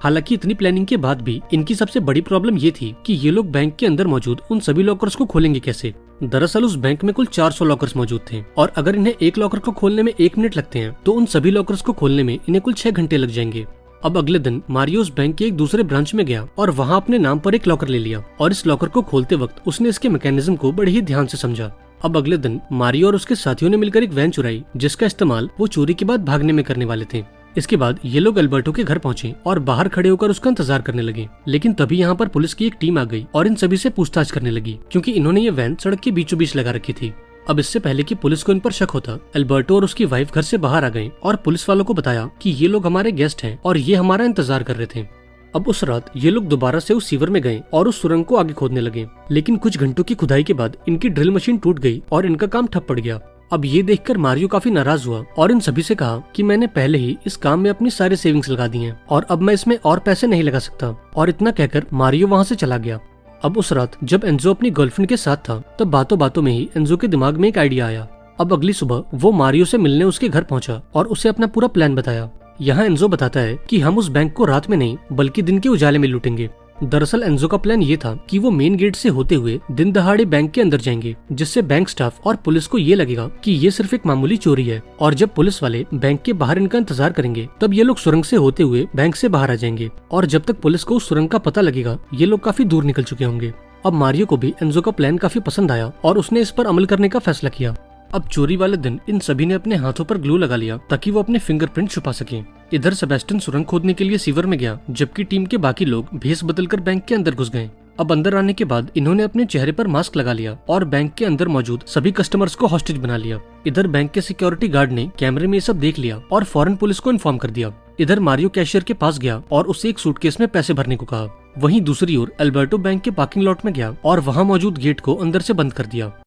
हालांकि इतनी प्लानिंग के बाद भी इनकी सबसे बड़ी प्रॉब्लम ये थी कि ये लोग बैंक के अंदर मौजूद उन सभी लॉकर्स को खोलेंगे कैसे। दरअसल उस बैंक में कुल 400 लॉकर्स मौजूद थे और अगर इन्हें एक लॉकर को खोलने में 1 मिनट लगते हैं तो उन सभी लॉकर्स को खोलने में इन्हें कुल 6 घंटे लग जाएंगे। अब अगले दिन मारियो उस बैंक के एक दूसरे ब्रांच में गया और वहाँ अपने नाम पर एक लॉकर ले लिया और इस लॉकर को खोलते वक्त उसने इसके मैकेनिज्म को बड़े ही ध्यान से समझा। अब अगले दिन मारियो और उसके साथियों ने मिलकर एक वैन चुराई जिसका इस्तेमाल वो चोरी के बाद भागने में करने वाले थे। इसके बाद ये लोग अल्बर्टो के घर पहुंचे और बाहर खड़े होकर उसका इंतजार करने लगे, लेकिन तभी यहाँ पर पुलिस की एक टीम आ गई और इन सभी से पूछताछ करने लगी क्योंकि इन्होंने ये वैन सड़क के बीचों बीच लगा रखी थी। अब इससे पहले कि पुलिस को इन पर शक होता, अल्बर्टो और उसकी वाइफ घर से बाहर आ गए और पुलिस वालों को बताया कि ये लोग हमारे गेस्ट हैं और ये हमारा इंतजार कर रहे थे। अब उस रात ये लोग दोबारा से उस सीवर में गए और उस सुरंग को आगे खोदने लगे, लेकिन कुछ घंटों की खुदाई के बाद इनकी ड्रिल मशीन टूट गई और इनका काम ठप पड़ गया। अब ये देखकर मारियो काफी नाराज हुआ और इन सभी से कहा कि मैंने पहले ही इस काम में अपनी सारी सेविंग्स लगा दी हैं और अब मैं इसमें और पैसे नहीं लगा सकता, और इतना कहकर मारियो वहाँ से चला गया। अब उस रात जब एंजो अपनी गर्लफ्रेंड के साथ था तब बातों बातों में ही एंजो के दिमाग में एक आइडिया आया। अब अगली सुबह वो मारियो से मिलने उसके घर पहुंचा और उसे अपना पूरा प्लान बताया। यहाँ एंजो बताता है कि हम उस बैंक को रात में नहीं बल्कि दिन के उजाले में लूटेंगे। दरअसल एंजो का प्लान ये था कि वो मेन गेट से होते हुए दिन दहाड़े बैंक के अंदर जाएंगे, जिससे बैंक स्टाफ और पुलिस को ये लगेगा कि ये सिर्फ एक मामूली चोरी है, और जब पुलिस वाले बैंक के बाहर इनका इंतजार करेंगे तब ये लोग सुरंग से होते हुए बैंक से बाहर आ जाएंगे, और जब तक पुलिस को उस सुरंग का पता लगेगा ये लोग काफी दूर निकल चुके होंगे। अब मारियो को भी एंजो का प्लान काफी पसंद आया और उसने इस पर अमल करने का फैसला किया। अब चोरी वाले दिन इन सभी ने अपने हाथों पर ग्लू लगा लिया ताकि वो अपने फिंगरप्रिंट छुपा सकें। इधर सेबेस्टियन सुरंग खोदने के लिए सीवर में गया, जबकि टीम के बाकी लोग भेस बदलकर बैंक के अंदर घुस गए। अब अंदर आने के बाद इन्होंने अपने चेहरे पर मास्क लगा लिया और बैंक के अंदर मौजूद सभी कस्टमर्स को हॉस्टेज बना लिया। इधर बैंक के सिक्योरिटी गार्ड ने कैमरे में ये सब देख लिया और फौरन पुलिस को इन्फॉर्म कर दिया। इधर मारियो कैशियर के पास गया और उसे एक सूटकेस में पैसे भरने को कहा। वहीं दूसरी ओर अल्बर्टो बैंक के पार्किंग लॉट में गया और वहाँ मौजूद गेट को अंदर से बंद कर दिया।